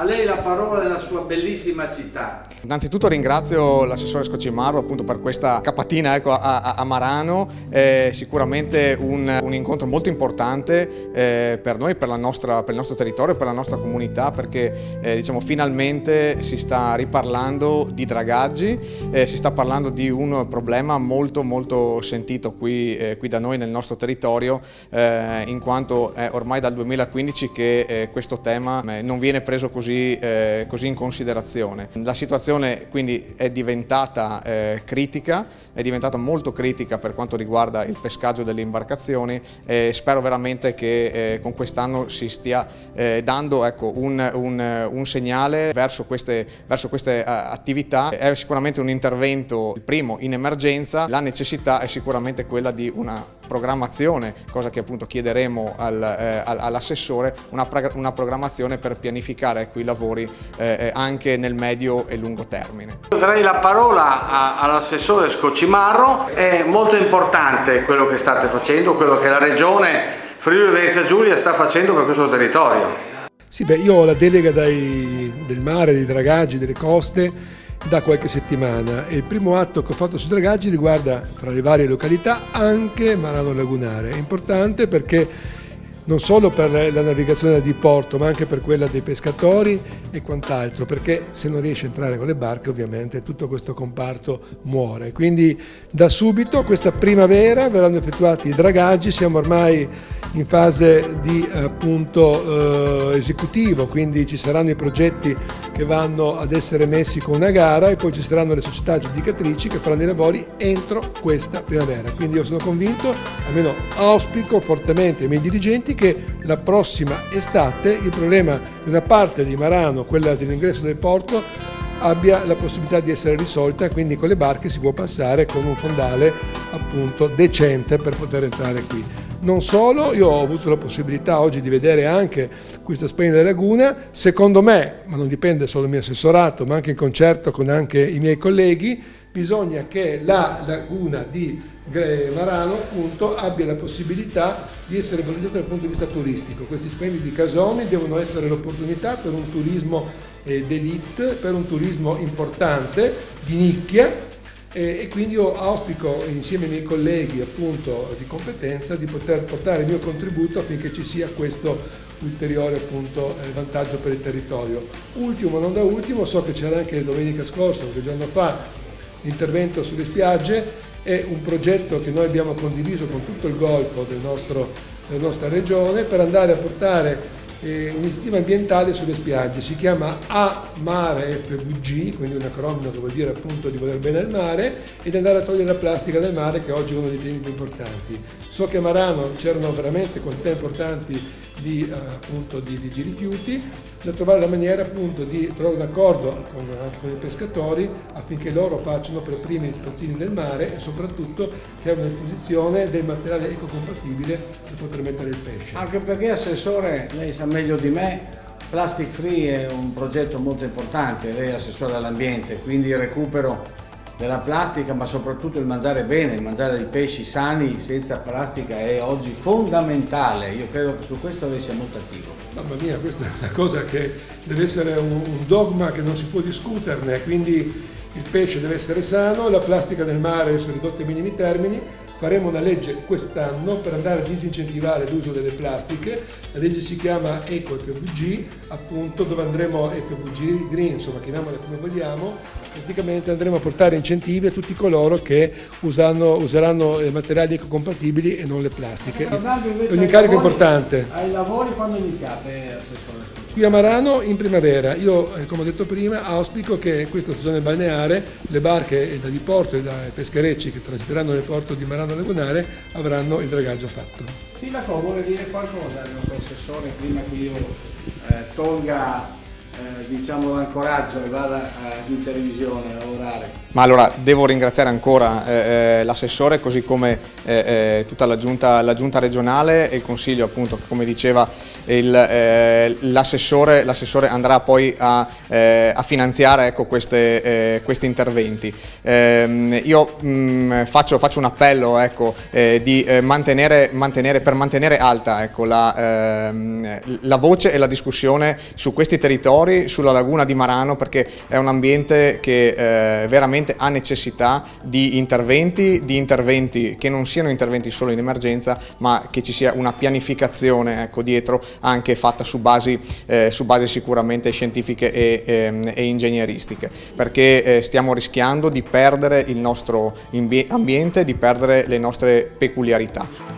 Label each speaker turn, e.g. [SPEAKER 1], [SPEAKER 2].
[SPEAKER 1] A lei la parola della sua bellissima città.
[SPEAKER 2] Innanzitutto ringrazio l'assessore Scocimaro appunto per questa capatina a Marano, sicuramente un incontro molto importante per noi, per il nostro territorio, per la nostra comunità, perché diciamo, finalmente si sta riparlando di dragaggi, si sta parlando di un problema molto sentito qui da noi nel nostro territorio, in quanto è ormai dal 2015 che questo tema non viene preso così in considerazione. La situazione quindi è diventata critica, è diventata molto critica per quanto riguarda il pescaggio delle imbarcazioni e spero veramente che con quest'anno si stia dando un segnale verso queste attività. È sicuramente un intervento, il primo in emergenza, la necessità è sicuramente quella di una programmazione, cosa che appunto chiederemo all'assessore, una programmazione per pianificare i lavori anche nel medio e lungo termine.
[SPEAKER 1] Darei la parola all'assessore Scocimaro. È molto importante quello che state facendo, quello che la regione Friuli Venezia Giulia sta facendo per questo territorio.
[SPEAKER 3] Sì, io ho la delega del mare, dei dragaggi, delle coste da qualche settimana e il primo atto che ho fatto sui dragaggi riguarda, fra le varie località, anche Marano Lagunare. È importante perché non solo per la navigazione da diporto, ma anche per quella dei pescatori e quant'altro, perché se non riesce a entrare con le barche ovviamente tutto questo comparto muore. Quindi da subito, questa primavera, verranno effettuati i dragaggi, siamo ormai in fase di esecutivo, quindi ci saranno i progetti che vanno ad essere messi con una gara e poi ci saranno le società aggiudicatrici che faranno i lavori entro questa primavera. Quindi io sono convinto, almeno auspico fortemente ai miei dirigenti, che la prossima estate il problema di una parte di Marano, quella dell'ingresso del porto, abbia la possibilità di essere risolta, quindi con le barche si può passare con un fondale appunto decente per poter entrare qui. Non solo, io ho avuto la possibilità oggi di vedere anche questa splendida laguna. Secondo me, ma non dipende solo dal mio assessorato, ma anche in concerto con anche i miei colleghi, bisogna che la laguna di Marano appunto abbia la possibilità di essere valorizzata dal punto di vista turistico. Questi splendidi casoni devono essere l'opportunità per un turismo d'élite, per un turismo importante, di nicchia, e quindi io auspico insieme ai miei colleghi appunto di competenza di poter portare il mio contributo affinché ci sia questo ulteriore appunto vantaggio per il territorio. Ultimo, non da ultimo, so che c'era anche domenica scorsa, qualche giorno fa, l'intervento sulle spiagge. È un progetto che noi abbiamo condiviso con tutto il golfo della nostra regione per andare a portare un'iniziativa ambientale sulle spiagge. Si chiama A Mare FVG, quindi un acronimo che vuol dire appunto di voler bene al mare, ed andare a togliere la plastica dal mare, che oggi è uno dei temi più importanti. So che a Marano c'erano veramente quantità importanti di rifiuti, da trovare la maniera appunto di trovare un accordo con i pescatori affinché loro facciano per primi gli spazzini nel mare e soprattutto che abbiano a disposizione del materiale ecocompatibile per poter mettere il pesce.
[SPEAKER 1] Anche perché, assessore, lei sa meglio di me, Plastic Free è un progetto molto importante, lei è assessore all'ambiente, quindi il recupero della plastica, ma soprattutto il mangiare bene, il mangiare dei pesci sani senza plastica è oggi fondamentale. Io credo che su questo lei sia molto attivo.
[SPEAKER 3] Mamma mia, questa è una cosa che deve essere un dogma che non si può discuterne, quindi il pesce deve essere sano, la plastica nel mare deve essere ridotta ai minimi termini. Faremo una legge quest'anno per andare a disincentivare l'uso delle plastiche. La legge si chiama Eco FVG, appunto, dove andremo FVG Green, insomma, chiamiamola come vogliamo. Praticamente andremo a portare incentivi a tutti coloro che useranno materiali ecocompatibili e non le plastiche. È un incarico importante.
[SPEAKER 1] Ai lavori quando iniziate, assessore?
[SPEAKER 3] Qui a Marano in primavera. Io, come ho detto prima, auspico che questa stagione balneare le barche da diporto e dai pescherecci che transiteranno nel porto di Marano Lagunare avranno il dragaggio fatto.
[SPEAKER 1] Sindaco, vuole dire qualcosa al nostro assessore prima che io tolga diciamo l'ancoraggio e vada in televisione a lavorare?
[SPEAKER 2] Ma allora devo ringraziare ancora l'assessore, così come tutta la giunta regionale e il consiglio, appunto, che come diceva l'assessore andrà poi a finanziare, ecco, questi interventi. Io faccio un appello, ecco, per mantenere alta, ecco, la voce e la discussione su questi territori lavori sulla laguna di Marano, perché è un ambiente che veramente ha necessità di interventi che non siano interventi solo in emergenza, ma che ci sia una pianificazione, ecco, dietro, anche fatta su basi sicuramente scientifiche e ingegneristiche, perché stiamo rischiando di perdere il nostro ambiente, di perdere le nostre peculiarità.